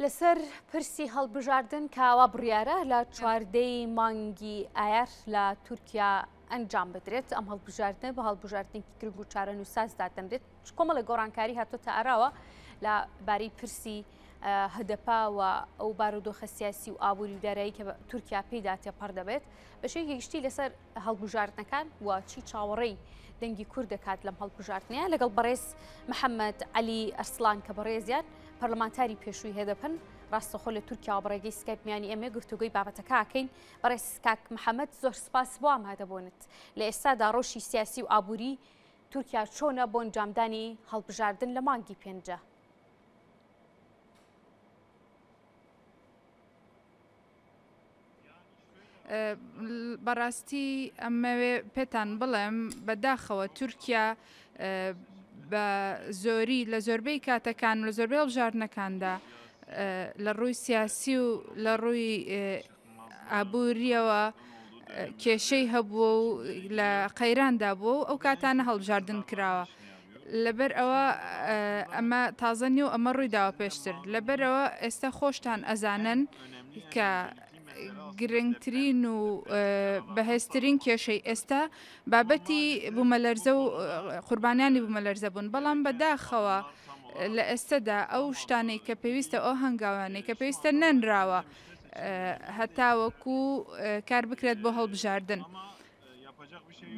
لەسەر پرسی هەڵبژاردن کاوا بڕیارە لە چواردەی مانگی ئایار لە تورکیا ئەنجام بدرێت. ئەم هەڵبژاردنە بە هەڵبژاردنێکی گرنگ و چارەنووساز دادەنرێت. کۆمەڵە گۆڕانکاری هاتۆتە ئاراوە لە باری پرسی هەدەپا و ئەو بارودۆخە سیاسی و ئابووری و دارایی کە تورکیا پێیدا تێپەڕ دەبێت بەشێکی گشتی لەسەر هەڵبژاردنەکان و چی چاوەڕێی دەنگی کورد دەکات لەم هەڵبژاردنەیە لەگەڵ بەڕێز محەممەد علی ئەرسلان کە بەڕێزیان پەرلەمانتاری پێشووی هێدەپن ڕاستەخۆ لە تورکیا بەڕێگەی سکایپمیانی ئەمێ گفتوگوی بابەتەکە ئاکەین. بەڕێز کاک محەممەد زۆر سپاس بۆ ئەم هاتەبوونت. لە ئێستادا ڕۆژی سیاسی و ئابووری تورکیا چۆنە بۆ ئەنجامدانی هەڵبژاردن لە مانگی پێنجە؟ بەڕاستی ئەمەوێ پێتان بڵێم بەداخەوە تورکیا بە زۆری لە زۆربەی کاتەکان و لە زۆربەی هەڵبژاردنەکاندا لە ڕووی سیاسی و لە ڕووی ئابووریەوە کێشەی هەبووە و لە قەیراندا بووە و ئەو کاتانە هەڵبژاردن کراوە. لەبەر ئەوە ئەمە تازە نیە و ئەمە ڕوویداوە پێشتر. لەبەرەوە ئێستا خۆشتان ئەزانن کە گرنگترین و بەهێزترین کێشەی ئێستا بابەتی بوومەلەرزە و قوربانیانی بوومەلەرزە بوون. بەڵام بەداخەوە لە ئێستادا ئەو شتانەی کە پێویستە ئەو هەنگاوانەی کە پێویستە نەنراوە هەتاوەکو کار بکرێت بۆ هەڵبژاردن.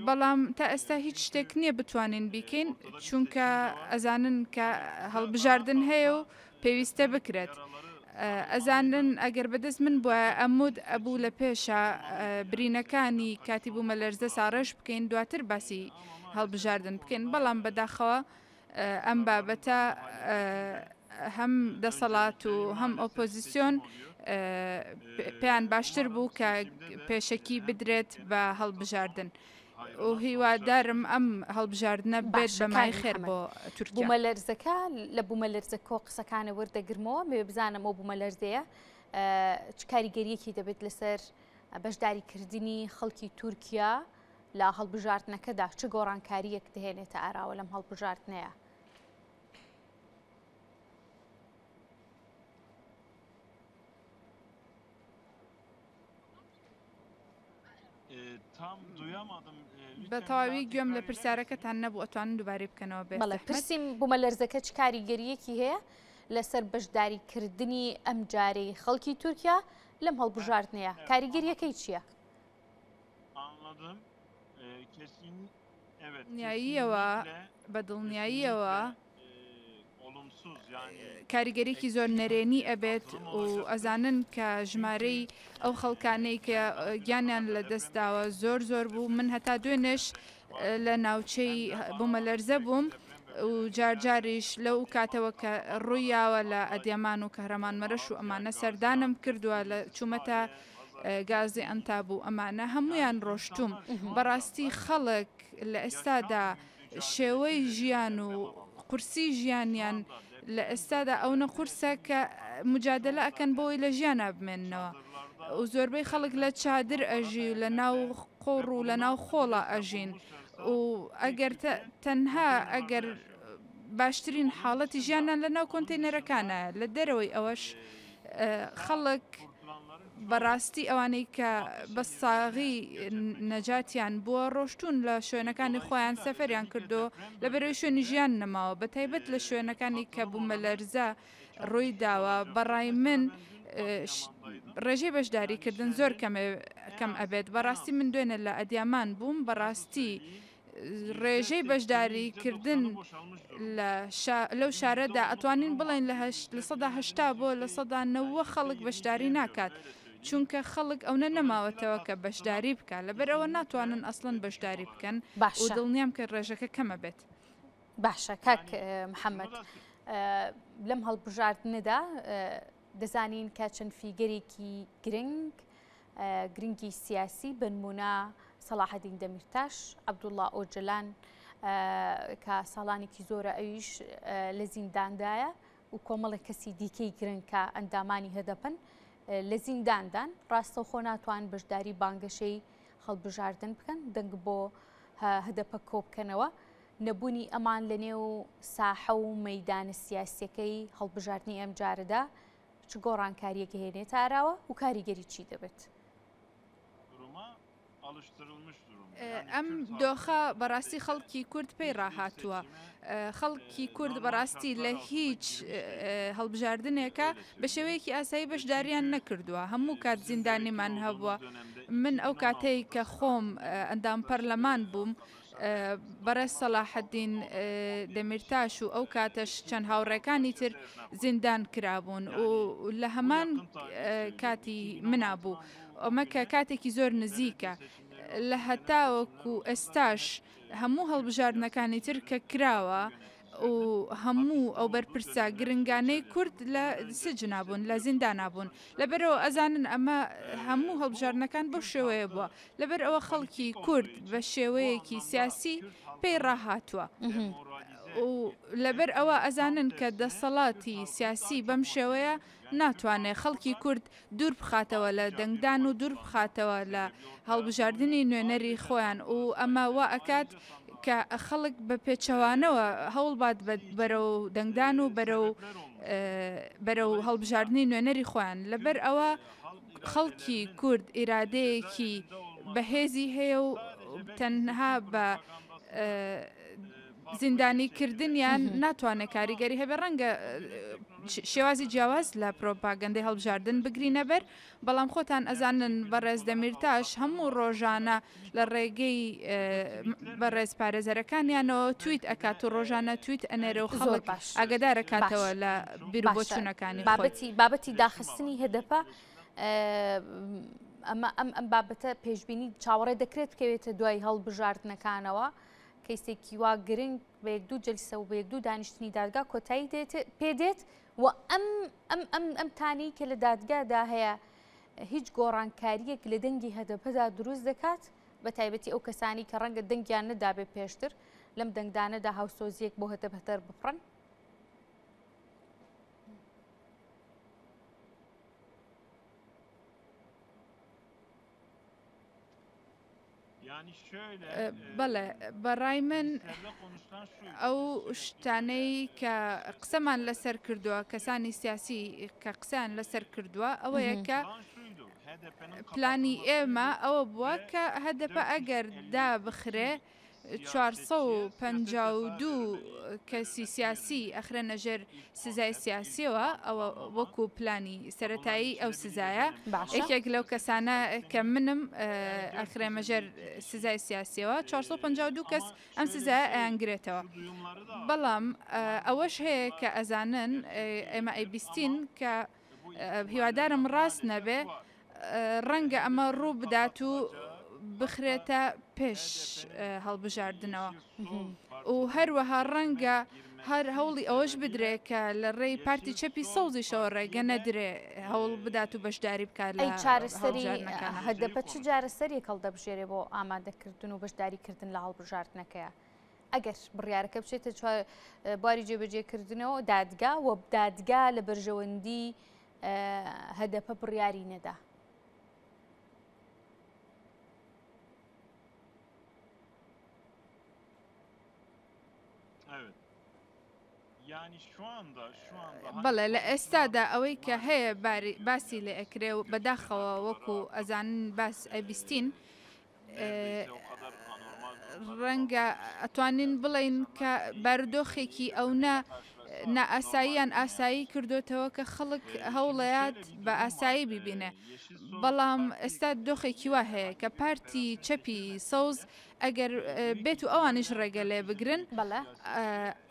بەڵام تا ئێستا هیچ شتێک نییە بتوانین بیکەین چونکە ئەزانن کە هەڵبژاردن هەیە و پێویستە بکرێت. ئەزانن ئەگەر بەدەست من بووە ئەمود ئەبوو لە پێشە برینەکانی کاتی بوومەلەرزە ساڕێژ بکەین دواتر باسی هەڵبژاردن بکەین. بەڵام بەداخەوە ئەم بابەتە هەم دەسەڵات و هەم ئۆپۆزیسیۆن پێیان باشتر بوو کە پێشەکی بدرێت بە هەڵبژاردن. و هیوادارم ئەم هەڵبژاردنە بێت بەمای خێر بۆ تورکیا. بوومەلەرزەکە لە بوومەلەرزە کۆ قسەکانە وەردەگرمەوە مێ بزانم ئەو بوومەلەرزەیە چ کاریگەریەکی دەبێت لەسەر بەشداریکردنی خەڵکی تورکیا لە هەڵبژاردنەکەدا چ گۆڕانکاریەک دەهێنێتە ئاراوە لەم هەڵبژاردنەیە؟ بە تەواوی گوێم لە پرسیارەکەتان نەبوو ئەتوانن دووبارەی بکەنەوە بێت. بەڵێ پرسیم بوومەلەرزەکە چ کاریگەریەکی هەیە لەسەر بەشداریکردنی ئەم جارەی خەڵکی تورکیا لەم هەڵبژاردنەیە کاریگەریەکەی چییە؟ نیاییەوە بەدڵنیاییەوە کاریگەریەکی زۆر نەرێنی ئەبێت و ئەزانن کە ژمارەی ئەو خەڵکانەی کە گیانیان لە دەستداوە زۆر زۆر بوو. من هەتا دوێنش لە ناوچەی بوومەلەرزە بووم و جارجاریش لەو کاتەوە کە ڕوویاوە لە ئەدیامان و کەهرەمان مەرەش و ئەمانە سەردانم کردووە لە چوومەتە گازی ئەنتابوو ئەمانە هەمویان ڕۆشتوم. بەڕاستی خەڵک لە ئێستادا شێوەی ژیان و قورسی ژیانیان لە ئێستادا ئەو نەقورسە کە مجادلە ئەکەن بۆی لە ژیانە بمێننەوە و زۆربەی خەڵک لە چادر ئەژی و لە ناو قۆڕ و لە ناو خۆڵە ئەژین و ئەگەر تەنها ئەگەر باشترین حاڵەتی ژیانیان لە ناو کۆنتەینەرەکانە لە دەرەوەی ئەوەش خەڵک بەڕاستی ئەوانەی کە بە ساغی نەجاتیان بووە ڕۆشتون لە شوێنەکانی خۆیان سەفەریان کردو لە بەرەوەی شوێنی ژیان نەماوە بە تایبەت لە شوێنەکانی کە بوومەلەرزە ڕووی داوە. بەڕای من ڕێژەی بەشداریکردن زۆر کەم ئەبێت. بەڕاستی من دوێنێ لە ئەدیامان بووم بەڕاستی ڕێژەی بەشداریکردن لەو شارەدا ئەتوانین بڵێن لە 180 بۆ لە 190 خەڵک بەشداری ناکات چونکە خەڵک ئەوە نەماوەتەوە کە بەشداری بکات لەبەرەوە ناتوانن ئەسڵەن بەشداری بکەن و دڵنیام کە ڕێژەکە کەمە بێت. باشە کاک محەممەد لەم هەڵبژاردنەدا دەزانین کە چەند فیگەرێکی گرنگی سیاسی بنمونە سەلاحەدین دەمیرتاش، عەبدوڵڵا ئۆجەلان کە ساڵانێکی زۆرە ئەویش لە زینداندایە و کۆمەڵی کەسی دیکەی گرنگ کە ئەندامانی هەدەپن لە زینداندان ڕاستەوخۆ ناتوان بەشداری بانگەشەی هەڵبژاردن بکەن دەنگ بۆ هەدەپە کۆبکەنەوە. نەبوونی ئەمان لە نێو ساحە و مەیدانە سیاسیەکەی هەڵبژاردننی ئەم جارەدا چ گۆڕانکاریەکی هێنێت ئاراوە و کاریگەری چی دەبێت؟ ئەم دۆخە بەڕاستی خەڵکی کورد پێی ڕاهاتووە. خەڵکی کورد بەڕاستی لە هیچ هەڵبژاردنێکە بە شێوەیەکی ئاسایی بەشداریان نەکردووە. هەموو کات زیندانیمان هەبووە. من ئەو کاتەی کە خۆم ئەندام پەرلەمان بووم، بەڕێز سەلاحەدین دەمیرتاش و ئەو کاتەش چەند هاوڕێکانی تر زیندان کرابوون و لە هەمان کاتی منابوو. ئەمە کە کاتێکی زۆر نزیکە لە هەتاوەکو ئێستاش هەموو هەڵبژاردنەکانی تر کە کراوە و هەموو ئەو بەرپرسا گرنگانەی کورد لە سجنا بوون، لە زیندانا بوون. لەبەرەوە ئەزانن ئەمە هەموو هەڵبژاردنەکان بۆ شێوەیە بووە. لەبەر ئەوە خەڵکی کورد بە شێوەیەکی سیاسی پێی ڕاهاتووە و لەبەر ئەوە ئەزانن کە دەسەڵاتی سیاسی بەم شێوەیە ناتوانێت خەڵکی کورد دوور بخاتەوە لە دەنگدان و دوور بخاتەوە لە هەڵبژاردننی نوێنەری خۆیان و ئەمە وا ئەکات کە خەڵک بە پێچەوانەوە هەوڵبات بەرەو دەنگدان و بەرەو هەڵبژاردننی نوێنەری خۆیان. لەبەر ئەوە خەڵکی کورد ئیرادەیەکی بەهێزی هەیە و تەنها بە زیندانیکردنیان ناتوانێت کاریگەری هەبێ. ڕەنگە شێوازی جیاواز لە پرۆپاگەندەی هەڵبژاردن بگرینە بەر، بەڵام خۆتان ئەزانن بەڕێز دەمیرتاش هەموو ڕۆژانە لە ڕێگەی بەڕێز پارێزەرەکانیانەوە تویت ئەکات و ڕۆژانە تویت ئەنێرە و خەڵک ئاگدارەکاتەوە لە بیربۆچوونەکانی بابەتی داخستنی هەدەپە. ئەم بابەتە پێشببینی چاوەڕێ دەکرێت بکەوێتە دوای هەڵبژاردنەکانەوە کەیسێکی وا گرنگ بە یەک دوو جەلسە و بە یەک دوو دانیشتنی دادگا کۆتایی پێدێت و ئەم تانی کە لە دادگادا هەیە هیچ گۆڕانکاریەک لە دەنگی هەدەپەدا دروست دەکات، بە تایبەتی ئەو کەسانی کە ڕەنگە دەنگیان نەدابێت پێشتر لەم دەنگدانەدا هاوسۆزیەک بۆ هەدەپەتەر بفڕن. بەڵێ بەڕای من ئەو شتانەی کە قسەمان لەسەر کردووە کەسانی سیاسی کە قسەیان لەسەر کردووە ئەوەیە کە پلانی ئێمە ئەوە بووە کە هەدەپە ئەگەر دابخرێ 452 کەسی سیاسی ئەخرە نەژێر سزای سیاسیەوە، ئەوە وەکو پلانی سەرەتایی ئەو سزایە. یەکێک لەو کەسانە کە منم ئەخرێ مەژێر سزای سیاسیەوە 452 کەس ئەم سزایە ئەیانگرێتەوە. بەڵام ئەوەش هەیە کە ئەزانن ئێمە ئەیبیستین کە هیوادارم ڕاست نەبێ ڕەنگە ئەمە ڕوو بدات و بخرێتە پێش هەڵبژاردنەوە و هەروەها ڕەنگە هەر هەوڵی ئەوەش بدرێ کە لە ڕێی پارتی چەپی سەوزیشەوە ڕێگە نەدرێ هەوڵ بدات و بەشداری بکات لە چارەسەری هەدەپە چ جارەسەری هەڵدەبژێرێ بۆ ئامادەکردن و بەشداریکردن لە هەڵبژاردنەکەیە. ئەگەر بڕیارەکە بچێتە بواری جێبەجێکردنەوە دادگا و دادگا لە بەرژەوەندی هەدەپە بڕیاری نەدا. بەڵێ لە ئێستادا ئەوەی کە هەیە باسی لێ ئەکرێ و بەداخەوە وەکو ئەزانن باس ئەبیستین ڕەنگە ئەتوانین بڵین کە بارودۆخێکی ئەو نائاساییان ئاسایی کردوتەوە کە خەڵک هەوڵەیات بە ئاسایی ببینێ. بەڵام ئێستا دۆخێکی وا هەیە کە پارتی چەپی سەوز ئەگەر بێت و ئەوانش ڕێگە لێ بگرن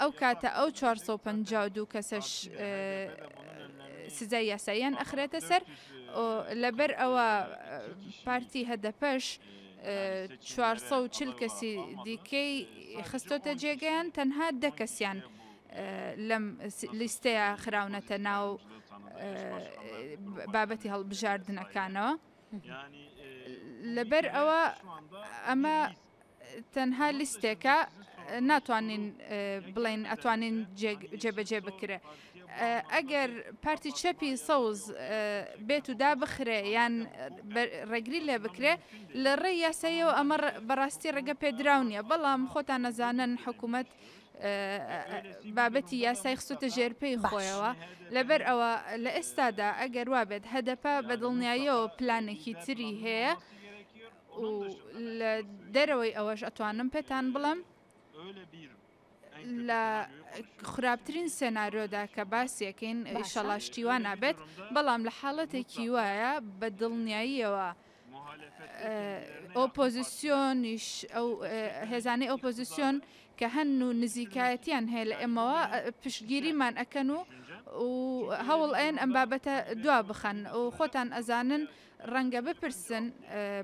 ئەو کاتە ئەو 452 کەسەش سزای یاساییان ئەخرێتە سەر. لەبەر ئەوە پارتی هەدەپەش 440 کەسی دیکەی خستۆتە جێگەیان، تەنها 10 کەسیان لەم لیستەیە خراونەتە ناو بابەتی هەڵبژاردنەکانەوە. لەبەر ئەوە ئەمە تەنها لیستێکە ناتوانین بڵین ئەتوانین جێبەجێ بکرێ. ئەگەر پارتی چەپی سەوز بێت و دابخرێ یان ڕێگری لێ بکرێ لە ڕێی یاساییەوە ئەمە بەڕاستی ڕێگە پێدراونیە. بەڵام خۆتان نەزانن حکوومەت بابەتی یاسای خستە ژێرپەی خۆیەوە لەبەر ئەوە لە ئێستادا ئەگەر وابێت هەدەپە بە دڵنیاییەوە پلانێکی تری هەیە و لە دەرەوەی ئەوەش ئەتوانم پێتان بڵم لە خراپترین سێناریۆدا کە باسیەکەین شەڵاشتیوان نابێت بەڵام لە حاڵەتێکی وایە بە دڵنیاییەوە ئۆپۆزیسیۆنیش ئەو هێزانەی ئۆپۆزیسیۆن کە هەن و نزیکایەتیان هەیە لە ئێمەوە پشتگیریمان ئەکەن و هەوڵ ئەن ئەم بابەتە دوا بخەن و خۆتان ئەزانن ڕەنگە بپرسن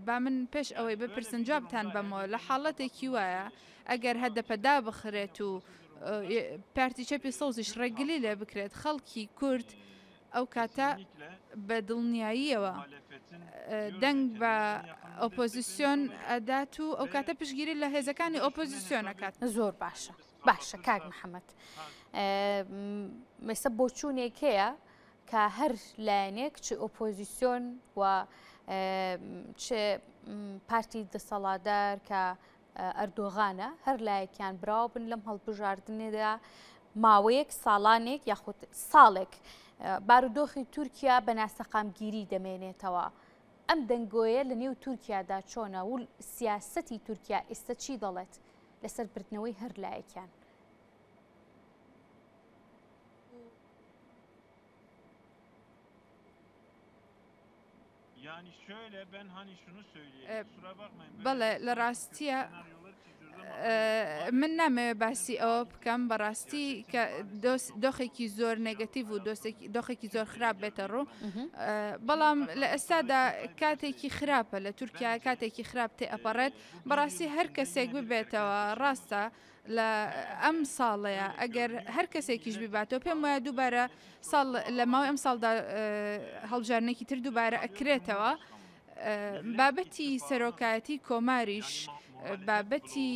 با من پێش ئەوەی بپرسن جوابتان بەمەوە لە حاڵەتێکی وایە ئەگەر هەدەپەدا بخرێت و پارتی چەپی سەوزیش ڕێگلی لێ بکرێت خەڵکی کورد ئەو کاتە بە دڵنیاییەوە دەنگ بە ئۆپۆزیسیۆن ئەدات و ئەو کاتە پشگیری لە هێزەکانی ئۆپۆزیسیۆن ئەکات. زۆر باشە باشە کاک محەممەد مەسە بۆچوونێک هەیە کە هەر لایەنێک چ ئۆپۆزیسیۆن و چ پارتی دەسەڵاتدار کە ئەردۆغانە هەر لایەکیان براوە بن لەم هەڵبژاردنێدا ماوەیەک ساڵانێک یاخود ساڵێک بارودۆخی تورکیا بە ناسەقامگیری دەمێنێتەوە. ئەم دەنگۆیە لە نێو تورکیادا چۆنە و سیاسەتی تورکیا ئێستا چی دەڵێت لەسەر بردنەوەی هەر لایەکیان؟ بەڵێ لە ڕاستیە من نامەوێت باسی ئەوە بکەم بەڕاستی کە دۆخێکی زۆر نێگەتیڤ و دۆخێکی زۆر خراپ بێتە ڕوو بەڵام لە ئێستادا کاتێکی خراپە لە تورکیا کاتێکی خراپ تێ ئەپەڕێت بەڕاستی هەر کەسێک ببێتەوە ڕاستە لە ئەم ساڵەیە ئەگەر هەر کەسێکیش بباتەوە پێم وایە دووبارە ساڵ لە ماوەی ئەم ساڵدا هەڵبژارنێکی تر دووبارە ئەکرێتەوە بابەتی سەرۆکایەتی کۆماریش بابەتی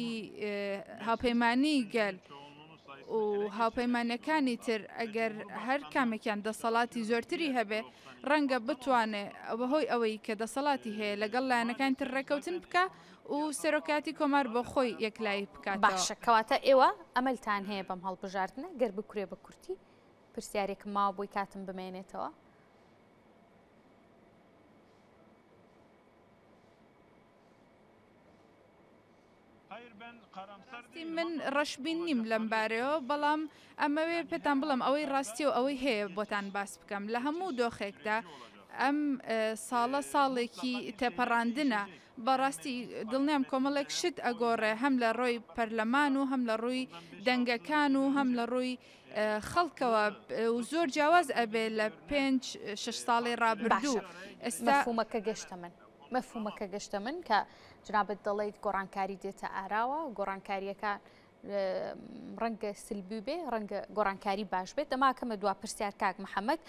هاوپەیمانی گەل و هاوپەیمانەکانی تر ئەگەر هەر کامێکیان دەسەڵاتی زۆرتری هەبێ ڕەنگە بتوانێت بەهۆی ئەوەی کە دەسەڵاتی هەیە لەگەڵ لایەنەکان تر ڕێکەوتن بکە و سەرۆکاتی کۆمار بۆ خۆی یەکلایی بکات. باشە کەواتە ئێوە ئەمەلتان هەیە بەم هەڵبژاردنە گەر بکورێ بە کورتی پرسیارێکم ماوە بۆی کاتم بمێنێتەوە. من ڕەشبین نیم لەم بارەوە بەڵام ئەمەوێ پێتان بڵم ئەوەی ڕاستی و ئەوەی هەیە بۆتان باس بکەم لە هەموو دۆخێکدا ئەم ساڵە ساڵێکی تێپەڕاندنە بەڕاستی دڵنیام کۆمەڵێک شت ئەگۆڕێ هەم لە ڕۆی پەرلەمان و هەم لە ڕووی دەنگەکان و هەم لە ڕووی خەڵکەوە و زۆر جیاواز ئەبێ لە 5-6 ساڵی ڕابردوو ئێستا مەفهومەکە گەشتە من کە جنابەت دەڵێیت گۆڕانکاری دێتە ئاراوە گۆڕانکاریەکە ڕەنگە سلبی بێ ڕەنگە گۆڕانکاری باش بێت دەماکەمە دوا پرسیار کاک محەممەد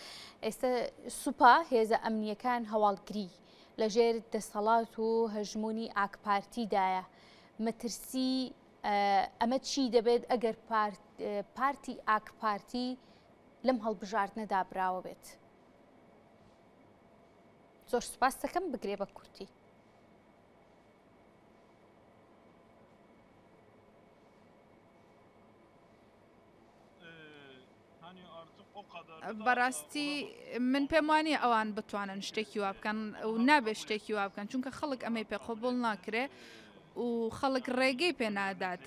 ئێستا سوپا هێزە ئەمنیەکان هەواڵگری لەژێر دەسەڵات و هەژمونی ئاکپارتیدایە مەترسی ئەمە چی دەبێت ئەگەر پارتی ئاکپارتی لەم هەڵبژاردنەدا براوە بێت؟ زۆر سوپاس دەکەم بگرێ بە کورتی. بەڕاستی من پێم وانە ئەوان بتوانن شتێکی وا بکەن و نابێت شتێکی وا بکەن چونکە خەڵک ئەمەی پێخۆبڵ ناکرێ و خەڵک ڕێگەی پێنادات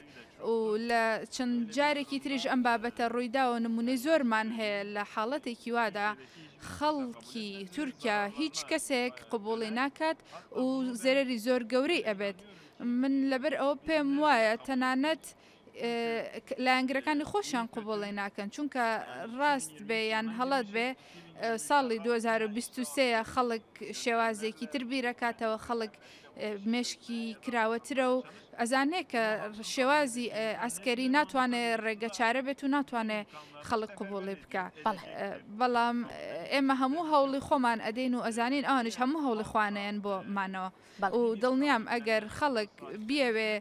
و لە چەند جارێکی تریژ ئەم بابەتە ڕوویداوە نمونەی زۆرمان هەیە لە حاڵەتێکی وادا خەڵکی تورکیا هیچ کەسێک قبوڵی ناکات و زەرری زۆر گەورەی ئەبێت من لەبەر ئەوە پێم وایە تەنانەت لایەنگرەکانی خۆشیان قوبوڵی ناکەن چونکە ڕاست بێ یان هەڵەت بێ ساڵی 2023 خەڵک شێوازێکی تر بیرەکاتەوە خەڵک مشکی کراوەترە و ئەزانێ کە شێوازی ئەسکەری ناتوانێت ڕێگە چارە بێت و ناتوانێت خەڵک قوبوڵی بکە بەڵام ئێمە هەموو هەوڵی خۆمان ئەدەین و ئەزانین ئەوانش هەموو هەوڵی خوانیان بۆ مانەوە و دڵنیام ئەگەر خەڵک بیەوێ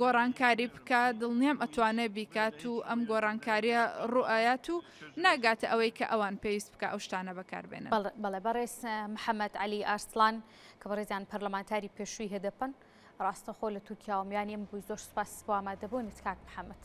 گۆڕانکاری بکە دڵنیام ئەتوانێت بیکات و ئەم گۆڕانکاریە ڕوئایات و ناگاتە ئەوەی کە ئەوان پێویست بکە ئەو شتانە بەکاربێنن. بەڵێ بەڕێز محەممەد علی ئارسلان کە بەڕێزیان پەرلەمانتاری پێشووی هەدەپن ڕاستەخۆ لە تورکیا و میانیم بووی زۆر سوپاس بۆ ئامادەبوونت کاک محەممەد.